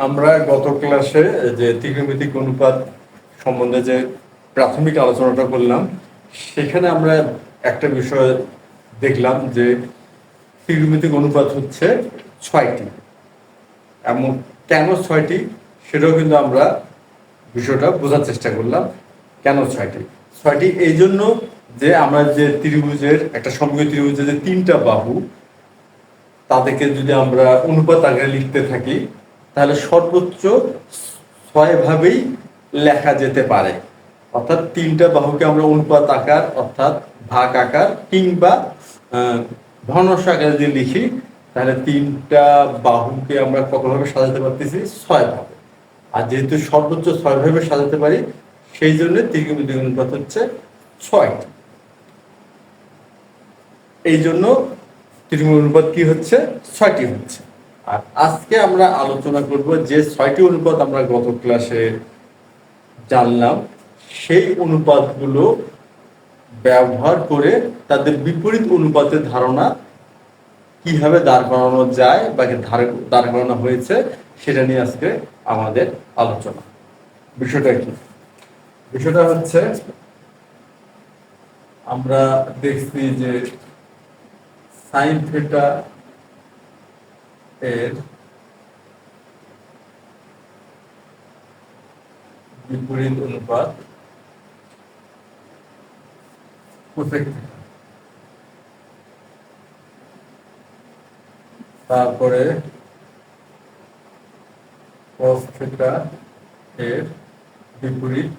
আমরা গত ক্লাসে যে ত্রিকোণমিতিক অনুপাত সম্বন্ধে যে প্রাথমিক আলোচনাটা করলাম, সেখানে আমরা একটা বিষয় দেখলাম যে ত্রিকোণমিতিক অনুপাত হচ্ছে 6টি। এমন কেন 6টি সেটাও কিন্তু আমরা বিষয়টা বোঝার চেষ্টা করলাম। কেন 6টি এই জন্য যে আমরা যে ত্রিভুজের একটা সমকোণী ত্রিভুজের যে 3টা বাহু, তাদেরকে যদি আমরা অনুপাত আকারে লিখতে থাকি তাহলে সর্বোচ্চ 6 ভাবেই লেখা যেতে পারে। অর্থাৎ 3টা বাহুকে আমরা অনুপাত আকার অর্থাৎ ভাগ আকার কিংবা ভগ্নাংশ আকারে যদি লিখি তাহলে 3টা বাহুকে আমরা কতভাবে সাজাতে পারতেছি? 6 ভাবে। আর যেহেতু সর্বোচ্চ 6 ভাবে সাজাতে পারি, সেই জন্য ত্রিকোণমিতিক অনুপাত হচ্ছে 6টি। এই জন্য ত্রিকোণ অনুপাত কি হচ্ছে? 6টি হচ্ছে। আর আজকে আমরা আলোচনা করব যে 6টি অনুপাত আমরা গত ক্লাসে জানলাম, সেই অনুপাতগুলো ব্যবহার করে তাদের বিপরীত অনুপাতের ধারণা কিভাবে দাঁড় করানো যায় বা দাঁড় করানো হয়েছে সেটা নিয়ে আজকে আমাদের আলোচনা। বিষয়টা কি? বিষয়টা হচ্ছে আমরা দেখছি যে সাইন থিটা এর বিপরীত অনুপাত কোসেক থিটা। তারপরে কস থিটা এর বিপরীত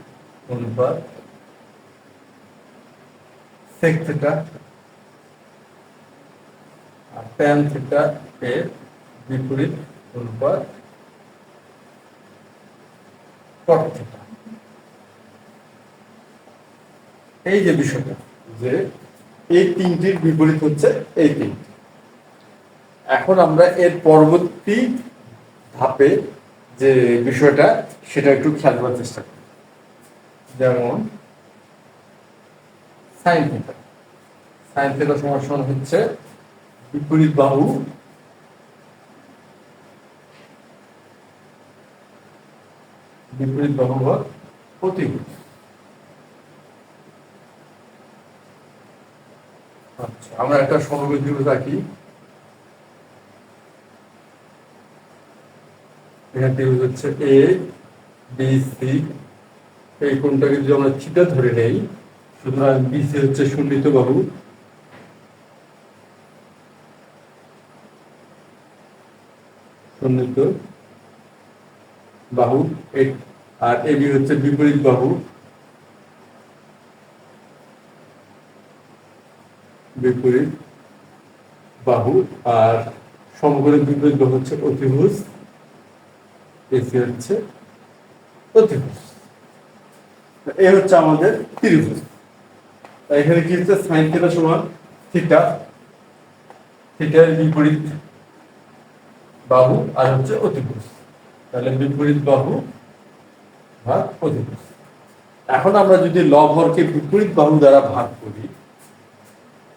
অনুপাত সেক থিটা, আর ট্যান থিটা এর বিপরীত অনুপাত কট থিটা। এই যে বিষয়টা, যে এই তিনটির বিপরীত হচ্ছে এই তিনটি। এখন আমরা এর পরবর্তী ধাপে যে বিষয়টা সেটা একটু খেয়াল করার চেষ্টা করি। যেমন সাইন থিটা, সাইন থিটা সমান হচ্ছে বিপরীত বাহু ভাগ প্রতিভুজ। আচ্ছা, আমরা একটা সমকোণী ত্রিভুজ আঁকি। এখানে ত্রিভুজ হচ্ছে এ বি সি। এই কোণটাকে যদি আমরা থিটা ধরে নেই, সুতরাং বিসি হচ্ছে শূন্যিত বাহু, শূন্যিত বাহু, আর এবি হচ্ছে বিপরীত বাহু, বিপরীত বাহু, আর সমকোণের বিপরীত বাহু হচ্ছে অতিভুজ, এসি হচ্ছে অতিভুজ। এই হচ্ছে আমাদের ত্রিভুজ। এখানে কি হচ্ছে? সাইন থিটা সমান থিটা, থিটার বিপরীত বাহু আর হচ্ছে অতিভুজ। তাহলে বিপরীত বাহু ভাগ অতিভুজ। এখন আমরা যদি লব হরকে বিপরীত বাহু দ্বারা ভাগ করি,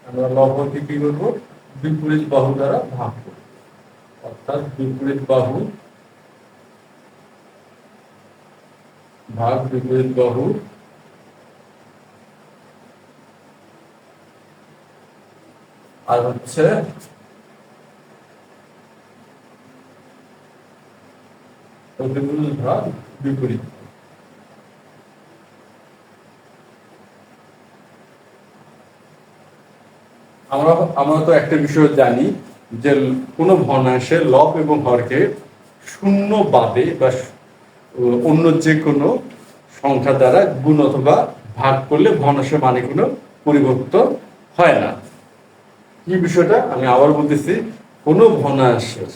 আমরা লব হরকে কি করব? বিপরীত বাহু দ্বারা ভাগ করব। অর্থাৎ বিপরীত বাহু ভাগ বিপরীত বাহু, আর হচ্ছে অতিভুজ ভাগ বিপরীত। আমরা তো একটা বিষয় জানি যে কোনো ভগ্নাংশের লব এবং হরকে শূন্য বাদে বা অন্য যে কোনো সংখ্যা দ্বারা গুণ অথবা ভাগ করলে ভগ্নাংশের মানে কোনো পরিবর্তন হয় না। কি বিষয়টা আমি আবার বলতেছি, কোনো ভগ্নাংশের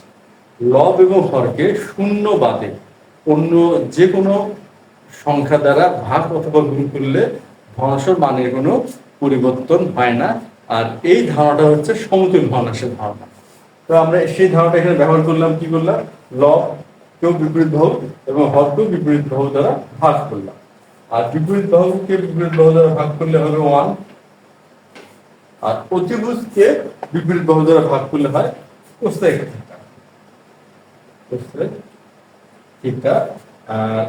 লব এবং হরকে শূন্য বাদে অন্য যে কোনো সংখ্যা দ্বারা ভাগ অথবা গুণ করলে ভগ্নাংশের মানের কোনো পরিবর্তন হয় না। আর এই ধারণাটা হচ্ছে সমতুল ভগ্নাংশের ধারণা। তো আমরা সেই ধারণাটা এখানে ব্যবহার করলাম। কি করলাম? লব কেউ বিপরীত বাহু এবং হরকেও বিপরীত বাহু দ্বারা ভাগ করলাম। আর বিপরীত বাহুকে বিপরীত বাহু দ্বারা ভাগ করলে হবে 1, আর অতিভুজকে বিপরীত বাহু দ্বারা ভাগ করলে হয় কোসেক থিটা। কোসেক থিটা আর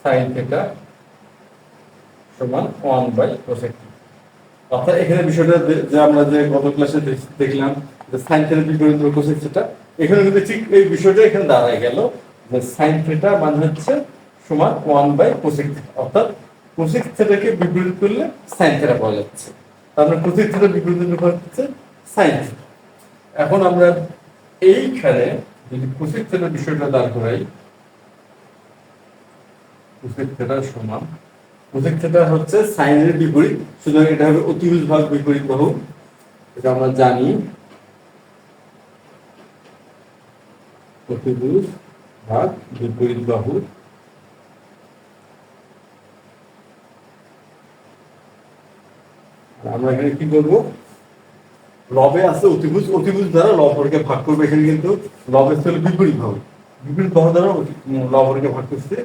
সাইন থিটা সমান 1 বাই কোসেক থিটা। অর্থাৎ এখানে বিষয়টা যে আমরা যে গত ক্লাসে দেখলাম যে সাইন থিটার বিপরীত কোসেক থিটা, এখানে কিন্তু ঠিক এই বিষয়টা এখানে দাঁড়ায় গেল যে সাইন থিটা মানে হচ্ছে সমান 1 বাই কোসেক থিটা। অর্থাৎ কোসেক থিটাকে বিপরীত করলে সাইন থিটা পাওয়া যাচ্ছে, তার মানে কোসেক থিটার বিপরীত হচ্ছে সাইন থিটা। এখন আমরা এইখানে যদি কোসেক থিটার বিষয়টা দাঁড় করাই, কোসেক থিটা সমান, কোসেক থিটা হচ্ছে সাইনের বিপরীত, সুতরাং এটা হবে অতিভুজ ভাগ বিপরীত বাহু, এটা আমরা জানি। অতিভুজ ভাগ বিপরীত বাহু, আমরা এখানে কি করব, লবে আছে অতিভুজ, অতিভুজ দ্বারা লবকে ভাগ করবে। এখানে কিন্তু লবে ছিল বিপরীত বাহু, বিপরীত বাহু দ্বারা লবকে ভাগ করছে।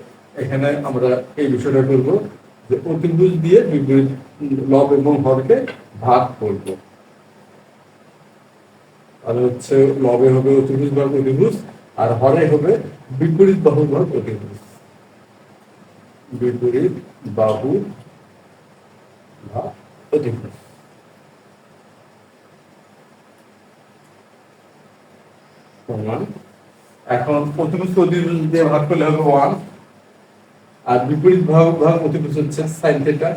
এখানে আমরা এই বিষয়টা করব যে অতিভুজ দিয়ে বিপরীত লব এবং হরকে ভাগ করব। আর হচ্ছে লবে হবে অতিভুজ ভাগ অতিভুজ, আর হরে হবে বিপরীত বাহু ভাগ অতিভুজ, বিপরীত বাহু ভাগ অতিভুজ। এখন অতিভুজ অতিভুজ দিয়ে ভাগ করলে হবে 1, আর বিপরীত ভাগ ভাগ অতিভুজ হচ্ছে সাইন থিটা,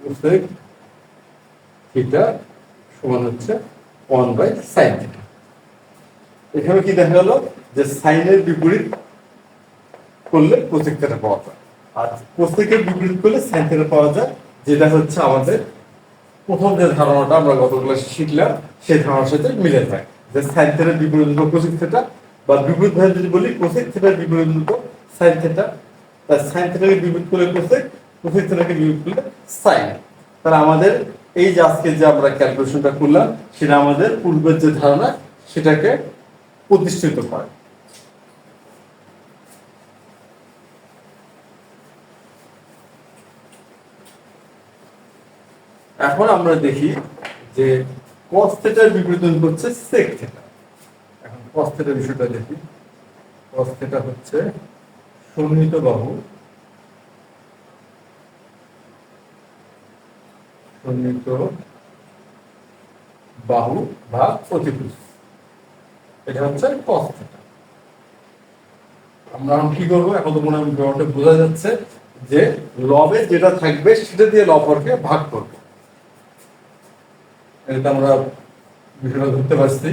কোসেক থিটা সমান হচ্ছে 1 বাই সাইন থিটা। এখানে কি দেখা গেল যে সাইনের বিপরীত করলে কোসেক থিটা পাওয়া যায়, আর কোসেকের বিপরীত করলে সাইন থিটা পাওয়া যায়, যেটা হচ্ছে আমাদের প্রথম যে ধারণাটা আমরা গত ক্লাসে শিখলাম সেই ধারণার সাথে মিলে যায় যে সাইন থিটার বিপরীত হলো কোসেক থিটা, বা বিপরীত ভাবে যদি বলি কোসেক থিটার বিপরীত হলো সাইন থিটা। তাই সাইন থিটাকে বিপরীত করলে কোসেক, কোসেক থিটাকে বিপরীত করলে সাইন। তাহলে আমাদের এই যে আজকে যে আমরা ক্যালকুলেশনটা করলাম সেটা আমাদের পূর্বের যে ধারণা সেটাকে প্রতিষ্ঠিত করে। এখন আমরা দেখি যে cos থিটার বিপরীত হচ্ছে sec থিটা। এখন cos থিটার বিষয়টা দেখি। cos থিটা হচ্ছে সন্নিহিত বাহু, সন্নিহিত বাহু ভাগ অতিভুজ, এটা হচ্ছে cos থিটা। আমরা কি করবো, এখন তো মনে হয় ব্যাপারটা বোঝা যাচ্ছে যে লবে যেটা থাকবে সেটা দিয়ে লবকে ভাগ করবো। এটা আমরা বিষয়টা ধরতে পারছি,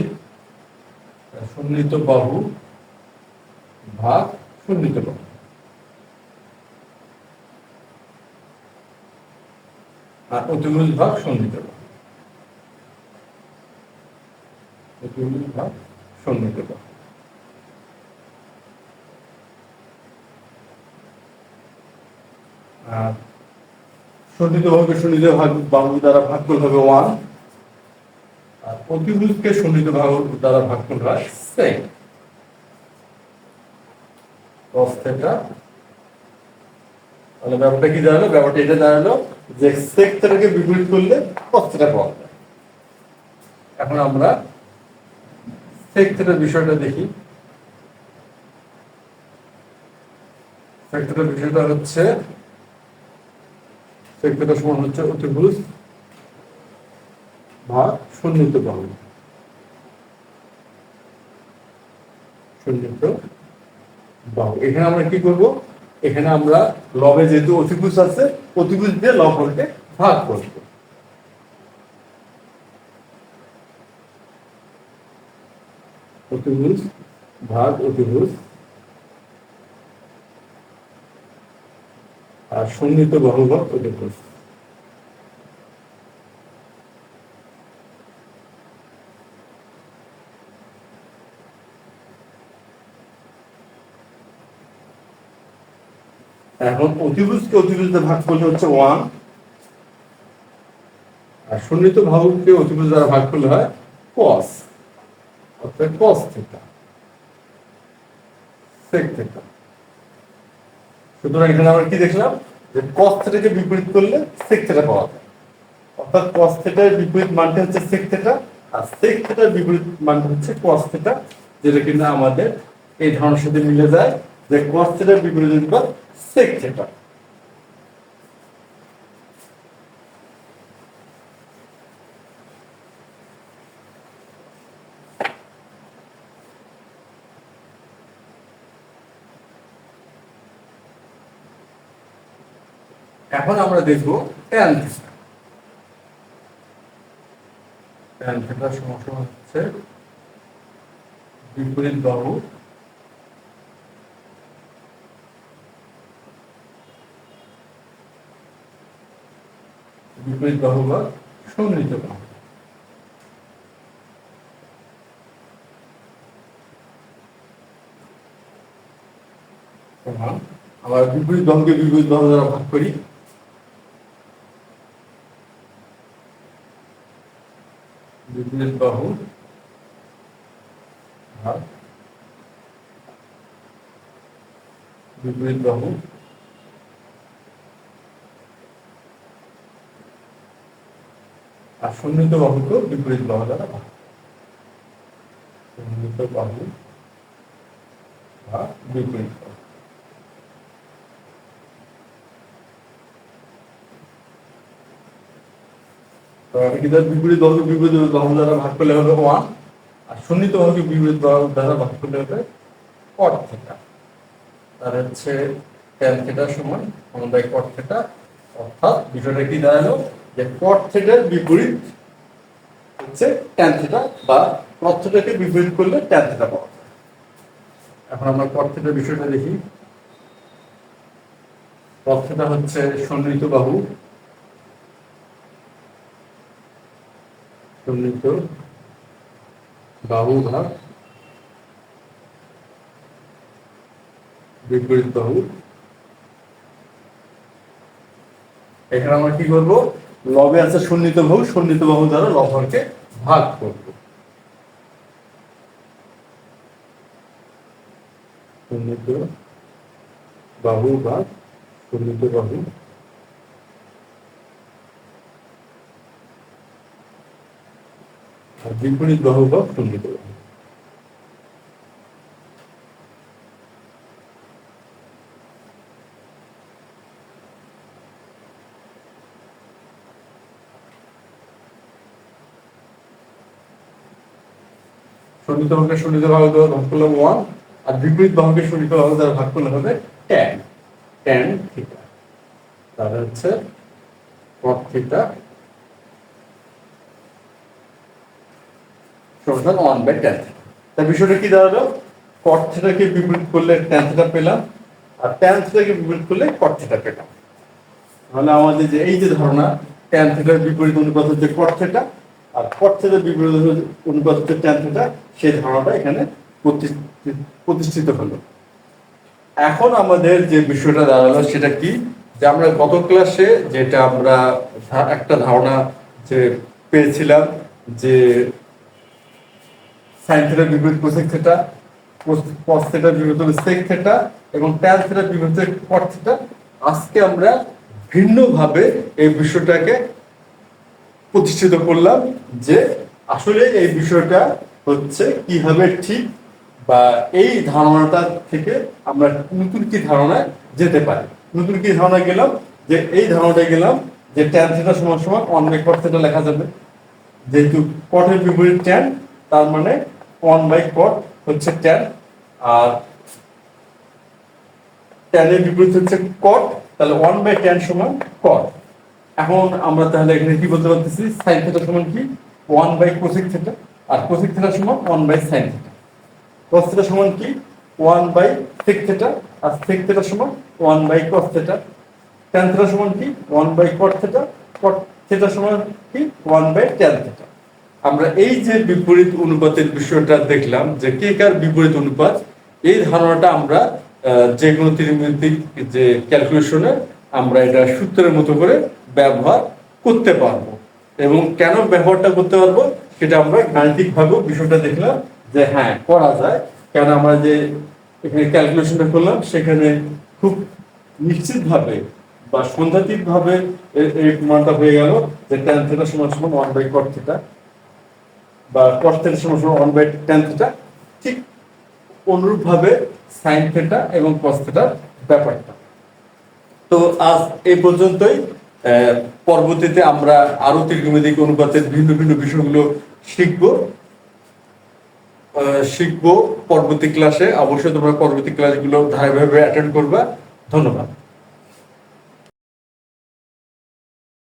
সন্নিহিত বাহু ভাগ সন্নিহিত বাহু। আর অতিভুজ ভাগ সন্নিহিত বাহু, অতিভুজ ভাগ সন্নিহিত বাহু। আর সন্নিহিত বাহুকে সন্নিহিত বাহু দ্বারা ভাগ করলে হবে 1, আর অতিভুজকে সন্নিহিত বাহু দ্বারা ভাগ করলে হয় sec cos থিটা। তাহলে ব্যাপারটা কি দাঁড়ালো, ব্যাপারটা এটা দাঁড়ালো যে sec থিটাকে বিপরীত করলে cos থিটা পাওয়া যায়। এখন আমরা sec থিটার বিষয়টা দেখি। sec থিটার বিষয়টা হচ্ছে sec থিটা সমান হচ্ছে অতিভুজ ভাগ সন্নিহিত বাহু, সন্নিহিত বাহু। এখানে আমরা কি করব, এখানে আমরা লবে যেহেতু অতিভুজ আছে অতিভুজ দিয়ে লবকে ভাগ করব। অতিভুজ ভাগ অতিভুজ, আর সন্নিহিত বাহু ভাগ অতিভুজ। এখন অতিভুজকে অতিভুজ দিয়ে ভাগ করলে হচ্ছে 1, আর সন্নিহিত বাহুকে অতিভুজ দ্বারা ভাগ করলে হয় cos, অর্থাৎ cos থিটা sec থিটা। সুতরাং এখানে আমরা কি দেখলাম যে cos থিটাকে বিপরীত করলে sec থিটা পাওয়া যায়, অর্থাৎ cos থিটার বিপরীত মানটা হচ্ছে sec থিটা, আর সেক থিটার বিপরীত মান হচ্ছে কস থিটা, যেটা কিনা আমাদের এই ধারণার সাথে মিলে যায় যে কস থিটার বিপরীত অনুপাত সেক থিটা। এখন আমরা দেখব ট্যান থিটা। ট্যান থিটার সমস্যা হচ্ছে বিপরীত বাহু বা সন্নিহিত বাহু। আমরা বিপরীত বাহুকে বিপরীত বাহু দ্বারা ভাগ করি। বিপরীত বাহু ভাগ বিপরীত বাহু আর সন্নিহিত বাহুকে বিপরীত বাহু দ্বারা ভাগ। সন্নিহিত বাহু বা বিপরীত বাহু। বিপরীত বাহুকে বিপরীত বাহু দ্বারা ভাগ করলে হবে 1, আর সন্নিহিত বাহুকে বিপরীত বাহু দ্বারা ভাগ করলে হবে cot থিটা। তার হচ্ছে tan থিটা সমান 1/cot থিটা, অর্থাৎ বিষয়টা কি দাঁড়ালো যে cot থিটার বিপরীত হচ্ছে tan থিটা, বা cot থিটাকে বিপরীত করলে tan থিটা পাওয়া যায়। এখন আমরা cot থিটার বিষয়টা দেখি। cot থিটা হচ্ছে সন্নিহিত বাহু ভাগ বিপরীত বাহু। এখানে আমরা কি করব, লবে আছে সন্নিহিত বাহু দ্বারা লবকে ভাগ করব। সন্নিহিত বাহু ভাগ সন্নিহিত বাহু, আর বিপরীত বাহু ভাগ সন্নিহিত বাহু। সন্নিহিত বাহুকে সন্নিহিত বাহু দ্বারা ভাগ করলে 1, আর বিপরীত বাহুকে সন্নিহিত বাহু দ্বারা ভাগ করলে হবে tan থিটা। তাহলে হচ্ছে cot থিটা সমান 1/tan। তার বিষয়টা কি দাঁড়ালো, cot থিটাকে বিপরীত করলে tan থিটা পেলাম, আর tan থিটাকে বিপরীত করলে cot থিটা পেলাম। তাহলে আমাদের যে এই যে ধারণা tan থিটার বিপরীত অনুপাত হচ্ছে cot থিটা, আর cot থিটার বিপরীত অনুপাত হচ্ছে tan থিটা, সেই ধারণাটা এখানে প্রতিষ্ঠিত হলো। এখন আমাদের যে বিষয়টা দাঁড়ালো সেটা কি, যে আমরা গত ক্লাসে যেটা আমরা একটা ধারণা যে পেয়েছিলাম যে সাইন থিটার বিপরীত কোসেক থিটা, কস থিটার বিপরীত সেক থিটা, এবং ট্যান থিটার বিপরীত কট থিটা। আজকে আমরা ভিন্নভাবে এই বিষয়টাকে প্রতিষ্ঠিত করলাম যে আসলে এই বিষয়টা হচ্ছে কিভাবে ঠিক, বা এই ধারণাটা থেকে আমরা নতুন কি ধারণায় যেতে পারি। নতুন কি ধারণা গেলাম, যে এই ধারণাটা গেলাম যে ট্যান থিটা সমান 1/cot থিটা লেখা যাবে, যেহেতু কটের বিপরীত ট্যান, তার মানে 1/cot হচ্ছে ট্যান, আর ট্যানের বিপরীত হচ্ছে cot, তাহলে 1/tan সমান cot। এখন আমরা তাহলে এখানে কি বলতে পারতেছি, sin থিটা সমান কি 1/cosec থিটা, আর cosec থিটা সমান 1/sin থিটা। cos থিটা সমান কি 1/sec থিটা, আর sec থিটা সমান 1/cos থিটা। tan থিটা সমান কি 1/cot থিটা, cot থিটা সমান কি 1/tan থিটা। আমরা এই যে বিপরীত অনুপাতের বিষয়টা দেখলাম, যে কে কার বিপরীত অনুপাত, এই ধারণাটা আমরা যে কোনো ত্রিমাত্রিক যে ক্যালকুলেশনে আমরা এটা সূত্রের মতো করে ব্যবহার করতে পারবো। এবং কেন ব্যবহারটা করতে পারবো সেটা আমরা গাণিতিকভাবে বিষয়টা দেখলাম যে হ্যাঁ করা যায়। কেন আমরা যে এখানে ক্যালকুলেশনটা করলাম সেখানে খুব নিশ্চিতভাবে বা সন্ধাতিকভাবে এই প্রমাণটা হয়ে গেল যে tan থিটা সমান 1/cot থিটা, বা cos θ সমান 1/tan θ, ঠিক অনুরূপভাবে sin θ এবং cos θ ব্যাপারটা। তো আজ এই পর্যন্তই। পরবর্তীতে আমরা আরো ত্রিকোণমিতিক অনুপাতের ভিন্ন ভিন্ন বিষয়গুলো শিখবো পরবর্তী ক্লাসে। অবশ্যই তোমরা পরবর্তী ক্লাসগুলো ধারাবাহিকভাবে অ্যাটেন্ড করবা। ধন্যবাদ।